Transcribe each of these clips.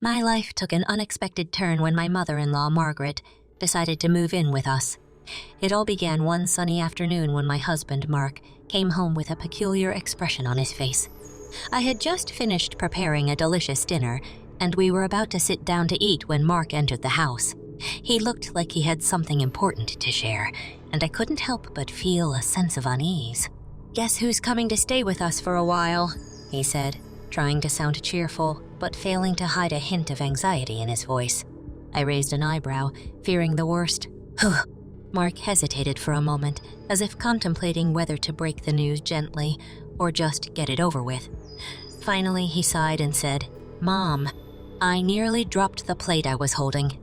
My life took an unexpected turn when my mother-in-law, Margaret, decided to move in with us. It all began one sunny afternoon when my husband, Mark, came home with a peculiar expression on his face. I had just finished preparing a delicious dinner, and we were about to sit down to eat when Mark entered the house. He looked like he had something important to share, and I couldn't help but feel a sense of unease. "Guess who's coming to stay with us for a while?" he said, trying to sound cheerful, but failing to hide a hint of anxiety in his voice. I raised an eyebrow, fearing the worst. Mark hesitated for a moment, as if contemplating whether to break the news gently or just get it over with. Finally, he sighed and said, "Mom." I nearly dropped the plate I was holding.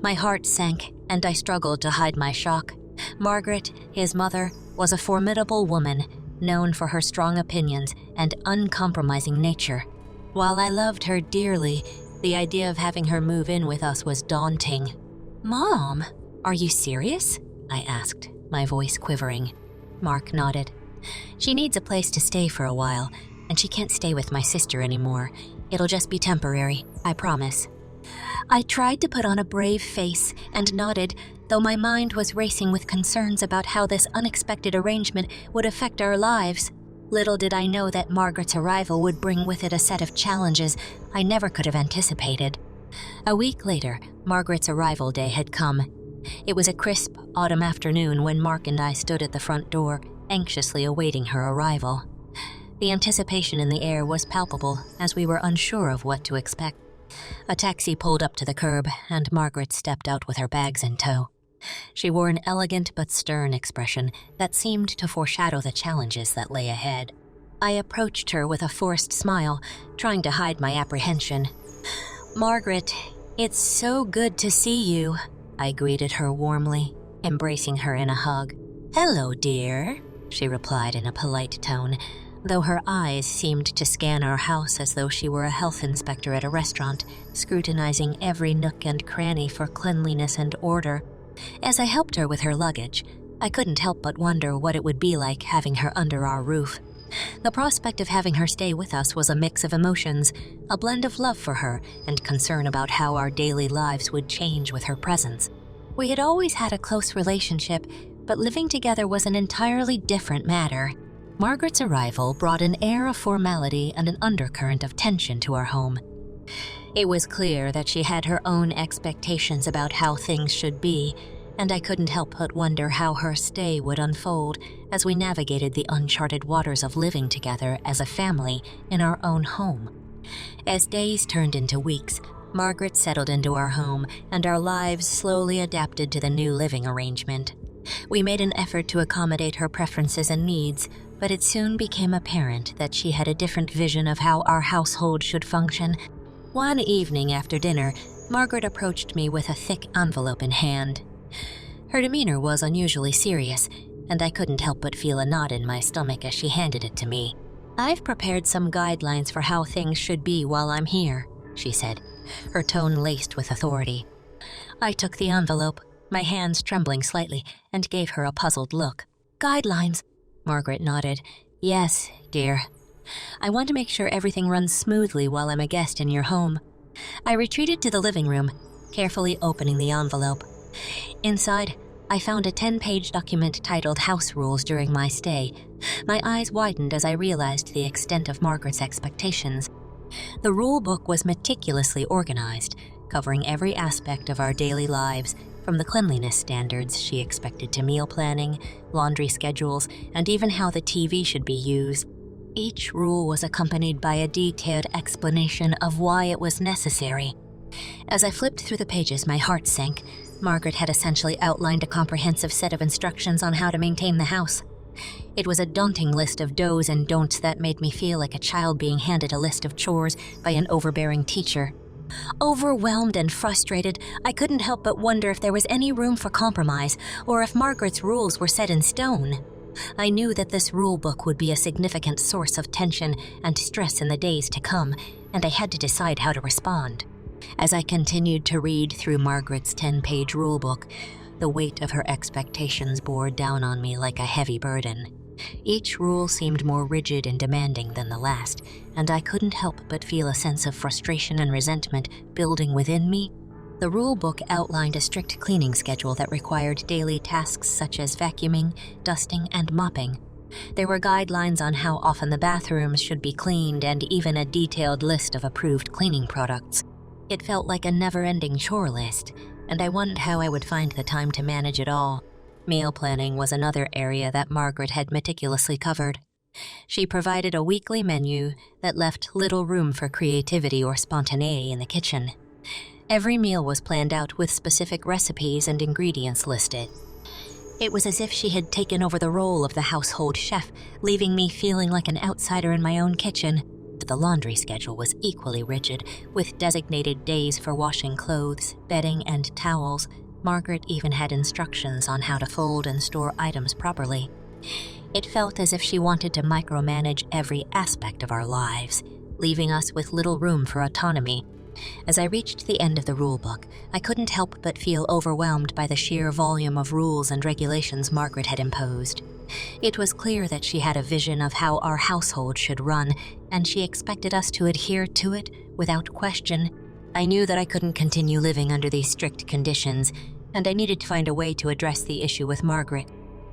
My heart sank, and I struggled to hide my shock. Margaret, his mother, was a formidable woman, known for her strong opinions and uncompromising nature. While I loved her dearly, the idea of having her move in with us was daunting. "Mom, are you serious?" I asked, my voice quivering. Mark nodded. "She needs a place to stay for a while, and she can't stay with my sister anymore. It'll just be temporary, I promise." I tried to put on a brave face and nodded, though my mind was racing with concerns about how this unexpected arrangement would affect our lives. Little did I know that Margaret's arrival would bring with it a set of challenges I never could have anticipated. A week later, Margaret's arrival day had come. It was a crisp autumn afternoon when Mark and I stood at the front door, anxiously awaiting her arrival. The anticipation in the air was palpable, as we were unsure of what to expect. A taxi pulled up to the curb, and Margaret stepped out with her bags in tow. She wore an elegant but stern expression that seemed to foreshadow the challenges that lay ahead. I approached her with a forced smile, trying to hide my apprehension. "Margaret, it's so good to see you," I greeted her warmly, embracing her in a hug. "Hello, dear," she replied in a polite tone, though her eyes seemed to scan our house as though she were a health inspector at a restaurant, scrutinizing every nook and cranny for cleanliness and order. As I helped her with her luggage, I couldn't help but wonder what it would be like having her under our roof. The prospect of having her stay with us was a mix of emotions, a blend of love for her and concern about how our daily lives would change with her presence. We had always had a close relationship, but living together was an entirely different matter. Margaret's arrival brought an air of formality and an undercurrent of tension to our home. It was clear that she had her own expectations about how things should be, and I couldn't help but wonder how her stay would unfold as we navigated the uncharted waters of living together as a family in our own home. As days turned into weeks, Margaret settled into our home, and our lives slowly adapted to the new living arrangement. We made an effort to accommodate her preferences and needs, but it soon became apparent that she had a different vision of how our household should function. One evening after dinner, Margaret approached me with a thick envelope in hand. Her demeanor was unusually serious, and I couldn't help but feel a knot in my stomach as she handed it to me. "I've prepared some guidelines for how things should be while I'm here," she said, her tone laced with authority. I took the envelope, my hands trembling slightly, and gave her a puzzled look. "Guidelines?" Margaret nodded. "Yes, dear. I want to make sure everything runs smoothly while I'm a guest in your home." I retreated to the living room, carefully opening the envelope. Inside, I found a 10-page document titled House Rules During My Stay. My eyes widened as I realized the extent of Margaret's expectations. The rule book was meticulously organized, covering every aspect of our daily lives, from the cleanliness standards she expected to meal planning, laundry schedules, and even how the TV should be used. Each rule was accompanied by a detailed explanation of why it was necessary. As I flipped through the pages, my heart sank. Margaret had essentially outlined a comprehensive set of instructions on how to maintain the house. It was a daunting list of do's and don'ts that made me feel like a child being handed a list of chores by an overbearing teacher. Overwhelmed and frustrated, I couldn't help but wonder if there was any room for compromise, or if Margaret's rules were set in stone. I knew that this rule book would be a significant source of tension and stress in the days to come, and I had to decide how to respond. As I continued to read through Margaret's 10-page rulebook, the weight of her expectations bore down on me like a heavy burden. Each rule seemed more rigid and demanding than the last, and I couldn't help but feel a sense of frustration and resentment building within me. The rule book outlined a strict cleaning schedule that required daily tasks such as vacuuming, dusting, and mopping. There were guidelines on how often the bathrooms should be cleaned and even a detailed list of approved cleaning products. It felt like a never-ending chore list, and I wondered how I would find the time to manage it all. Meal planning was another area that Margaret had meticulously covered. She provided a weekly menu that left little room for creativity or spontaneity in the kitchen. Every meal was planned out with specific recipes and ingredients listed. It was as if she had taken over the role of the household chef, leaving me feeling like an outsider in my own kitchen. The laundry schedule was equally rigid, with designated days for washing clothes, bedding, and towels. Margaret even had instructions on how to fold and store items properly. It felt as if she wanted to micromanage every aspect of our lives, leaving us with little room for autonomy. As I reached the end of the rulebook, I couldn't help but feel overwhelmed by the sheer volume of rules and regulations Margaret had imposed. It was clear that she had a vision of how our household should run, and she expected us to adhere to it without question. I knew that I couldn't continue living under these strict conditions, and I needed to find a way to address the issue with Margaret.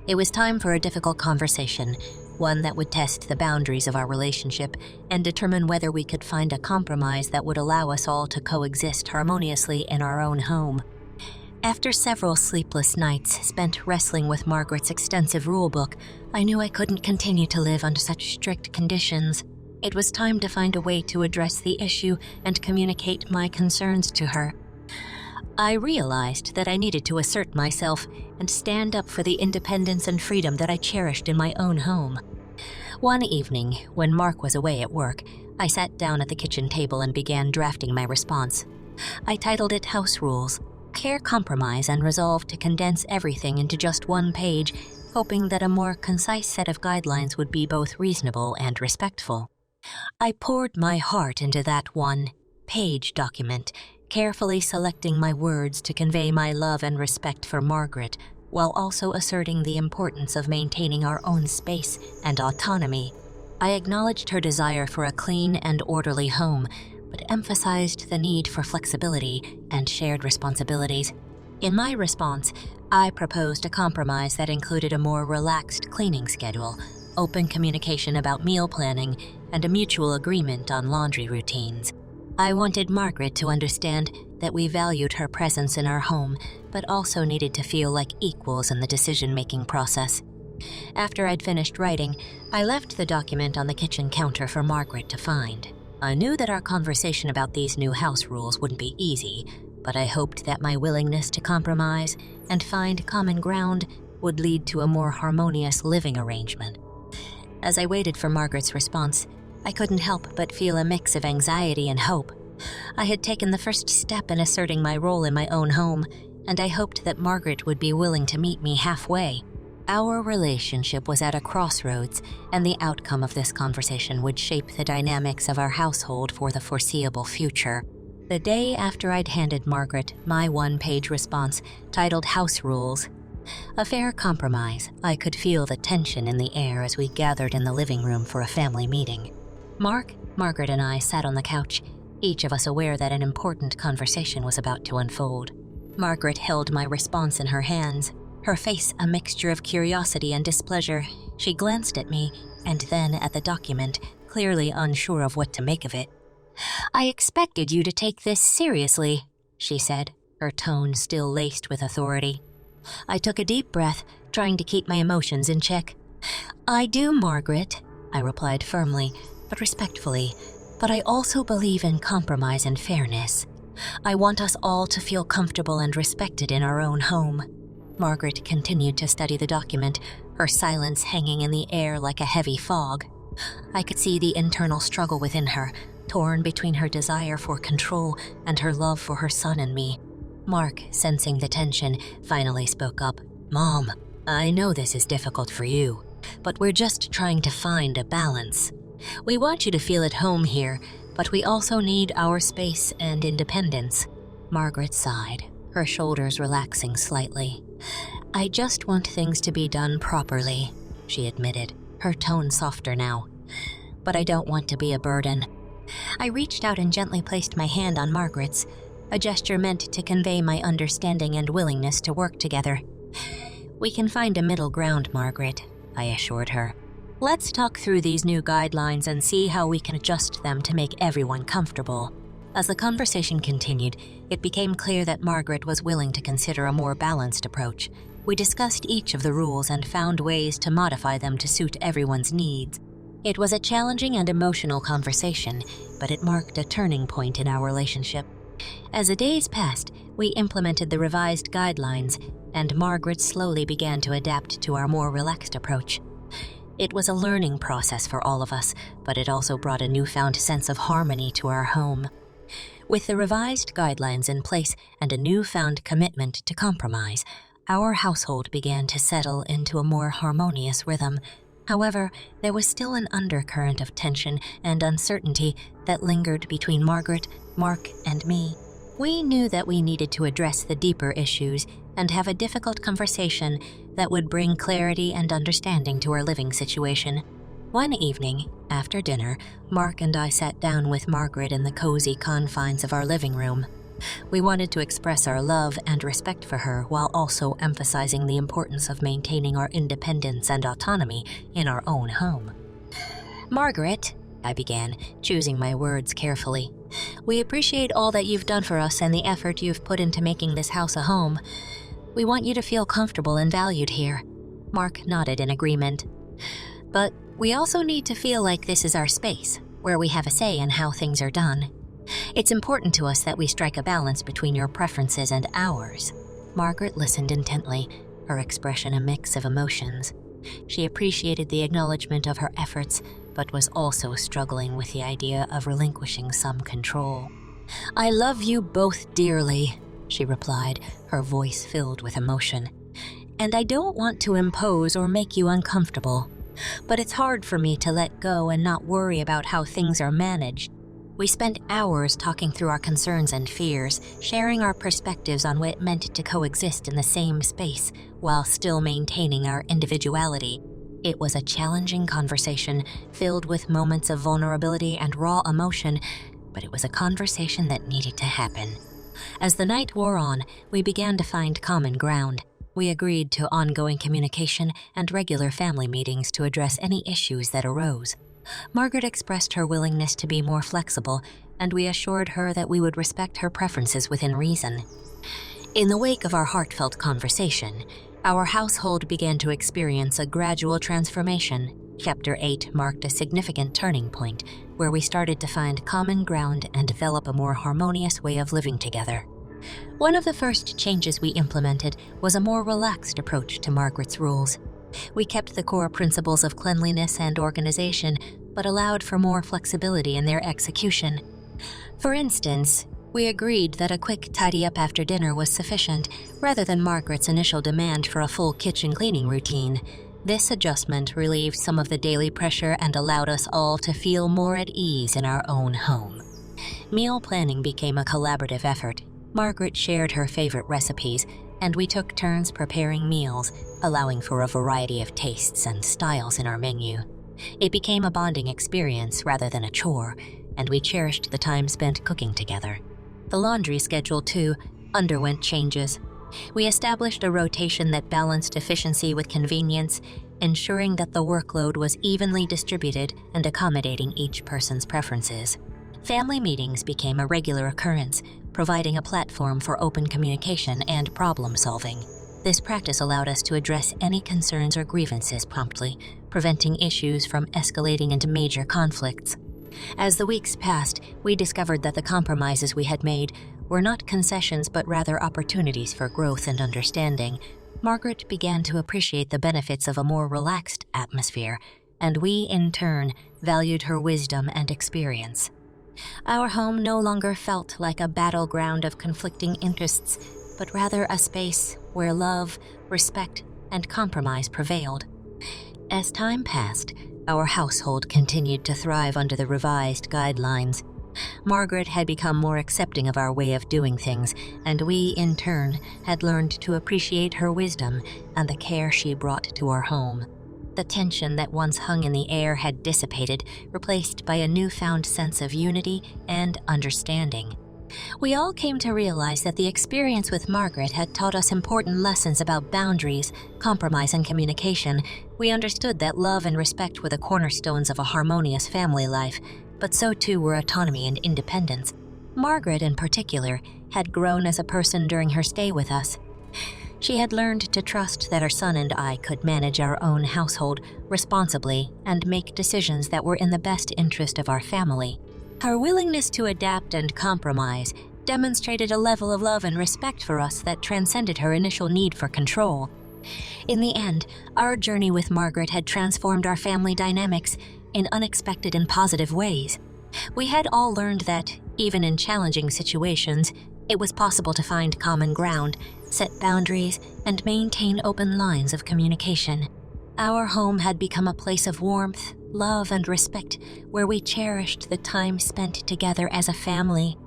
It was time for a difficult conversation, one that would test the boundaries of our relationship and determine whether we could find a compromise that would allow us all to coexist harmoniously in our own home. After several sleepless nights spent wrestling with Margaret's extensive rulebook, I knew I couldn't continue to live under such strict conditions. It was time to find a way to address the issue and communicate my concerns to her. I realized that I needed to assert myself and stand up for the independence and freedom that I cherished in my own home. One evening, when Mark was away at work, I sat down at the kitchen table and began drafting my response. I titled it House Rules, Care Compromise, and resolved to condense everything into just one page, hoping that a more concise set of guidelines would be both reasonable and respectful. I poured my heart into that one-page document, carefully selecting my words to convey my love and respect for Margaret, while also asserting the importance of maintaining our own space and autonomy. I acknowledged her desire for a clean and orderly home, but emphasized the need for flexibility and shared responsibilities. In my response, I proposed a compromise that included a more relaxed cleaning schedule, open communication about meal planning, and a mutual agreement on laundry routines. I wanted Margaret to understand that we valued her presence in our home, but also needed to feel like equals in the decision-making process. After I'd finished writing, I left the document on the kitchen counter for Margaret to find. I knew that our conversation about these new house rules wouldn't be easy, but I hoped that my willingness to compromise and find common ground would lead to a more harmonious living arrangement. As I waited for Margaret's response, I couldn't help but feel a mix of anxiety and hope. I had taken the first step in asserting my role in my own home, and I hoped that Margaret would be willing to meet me halfway. Our relationship was at a crossroads, and the outcome of this conversation would shape the dynamics of our household for the foreseeable future. The day after I'd handed Margaret my one-page response titled House Rules, a fair compromise, I could feel the tension in the air as we gathered in the living room for a family meeting. Mark, Margaret, and I sat on the couch, each of us aware that an important conversation was about to unfold. Margaret held my response in her hands, her face a mixture of curiosity and displeasure. She glanced at me, and then at the document, clearly unsure of what to make of it. "I expected you to take this seriously," she said, her tone still laced with authority. I took a deep breath, trying to keep my emotions in check. "I do, Margaret," I replied firmly, but respectfully, "but I also believe in compromise and fairness. I want us all to feel comfortable and respected in our own home." Margaret continued to study the document, her silence hanging in the air like a heavy fog. I could see the internal struggle within her, torn between her desire for control and her love for her son and me. Mark, sensing the tension, finally spoke up. "Mom, I know this is difficult for you, but we're just trying to find a balance. We want you to feel at home here, but we also need our space and independence." Margaret sighed, her shoulders relaxing slightly. "I just want things to be done properly. she admitted, her tone softer now. "But I don't want to be a burden." I reached out and gently placed my hand on Margaret's, a gesture meant to convey my understanding and willingness to work together. "We can find a middle ground, Margaret," I assured her. "Let's talk through these new guidelines and see how we can adjust them to make everyone comfortable." As the conversation continued, it became clear that Margaret was willing to consider a more balanced approach. We discussed each of the rules and found ways to modify them to suit everyone's needs. It was a challenging and emotional conversation, but it marked a turning point in our relationship. As the days passed, we implemented the revised guidelines, and Margaret slowly began to adapt to our more relaxed approach. It was a learning process for all of us, but it also brought a newfound sense of harmony to our home. With the revised guidelines in place and a newfound commitment to compromise, our household began to settle into a more harmonious rhythm. However, there was still an undercurrent of tension and uncertainty that lingered between Margaret, Mark, and me. We knew that we needed to address the deeper issues and have a difficult conversation that would bring clarity and understanding to our living situation. One evening, after dinner, Mark and I sat down with Margaret in the cozy confines of our living room. We wanted to express our love and respect for her while also emphasizing the importance of maintaining our independence and autonomy in our own home. "Margaret," I began, choosing my words carefully, "we appreciate all that you've done for us and the effort you've put into making this house a home. We want you to feel comfortable and valued here." Mark nodded in agreement. "But we also need to feel like this is our space, where we have a say in how things are done. It's important to us that we strike a balance between your preferences and ours." Margaret listened intently, her expression a mix of emotions. She appreciated the acknowledgement of her efforts, but was also struggling with the idea of relinquishing some control. "I love you both dearly," she replied, her voice filled with emotion. "And I don't want to impose or make you uncomfortable. But it's hard for me to let go and not worry about how things are managed." We spent hours talking through our concerns and fears, sharing our perspectives on what it meant to coexist in the same space while still maintaining our individuality. It was a challenging conversation filled with moments of vulnerability and raw emotion, but it was a conversation that needed to happen. As the night wore on, we began to find common ground. We agreed to ongoing communication and regular family meetings to address any issues that arose. Margaret expressed her willingness to be more flexible, and we assured her that we would respect her preferences within reason. In the wake of our heartfelt conversation, our household began to experience a gradual transformation. Chapter 8 marked a significant turning point, where we started to find common ground and develop a more harmonious way of living together. One of the first changes we implemented was a more relaxed approach to Margaret's rules. We kept the core principles of cleanliness and organization, but allowed for more flexibility in their execution. For instance, we agreed that a quick tidy-up after dinner was sufficient, rather than Margaret's initial demand for a full kitchen cleaning routine. This adjustment relieved some of the daily pressure and allowed us all to feel more at ease in our own home. Meal planning became a collaborative effort. Margaret shared her favorite recipes, and we took turns preparing meals, allowing for a variety of tastes and styles in our menu. It became a bonding experience rather than a chore, and we cherished the time spent cooking together. The laundry schedule, too, underwent changes. We established a rotation that balanced efficiency with convenience, ensuring that the workload was evenly distributed and accommodating each person's preferences. Family meetings became a regular occurrence, providing a platform for open communication and problem-solving. This practice allowed us to address any concerns or grievances promptly, preventing issues from escalating into major conflicts. As the weeks passed, we discovered that the compromises we had made were not concessions but rather opportunities for growth and understanding. Margaret began to appreciate the benefits of a more relaxed atmosphere, and we, in turn, valued her wisdom and experience. Our home no longer felt like a battleground of conflicting interests, but rather a space where love, respect, and compromise prevailed. As time passed, our household continued to thrive under the revised guidelines. Margaret had become more accepting of our way of doing things, and we, in turn, had learned to appreciate her wisdom and the care she brought to our home. The tension that once hung in the air had dissipated, replaced by a newfound sense of unity and understanding. We all came to realize that the experience with Margaret had taught us important lessons about boundaries, compromise, and communication. We understood that love and respect were the cornerstones of a harmonious family life, but so too were autonomy and independence. Margaret, in particular, had grown as a person during her stay with us. She had learned to trust that her son and I could manage our own household responsibly and make decisions that were in the best interest of our family. Her willingness to adapt and compromise demonstrated a level of love and respect for us that transcended her initial need for control. In the end, our journey with Margaret had transformed our family dynamics in unexpected and positive ways. We had all learned that, even in challenging situations, it was possible to find common ground, set boundaries, and maintain open lines of communication. Our home had become a place of warmth, love, and respect, where we cherished the time spent together as a family.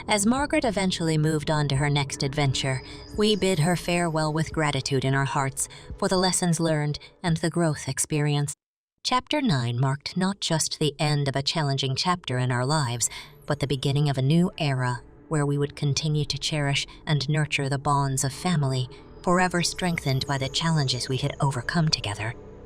As Margaret eventually moved on to her next adventure, we bid her farewell with gratitude in our hearts for the lessons learned and the growth experienced. Chapter 9 marked not just the end of a challenging chapter in our lives, but the beginning of a new era where we would continue to cherish and nurture the bonds of family, forever strengthened by the challenges we had overcome together.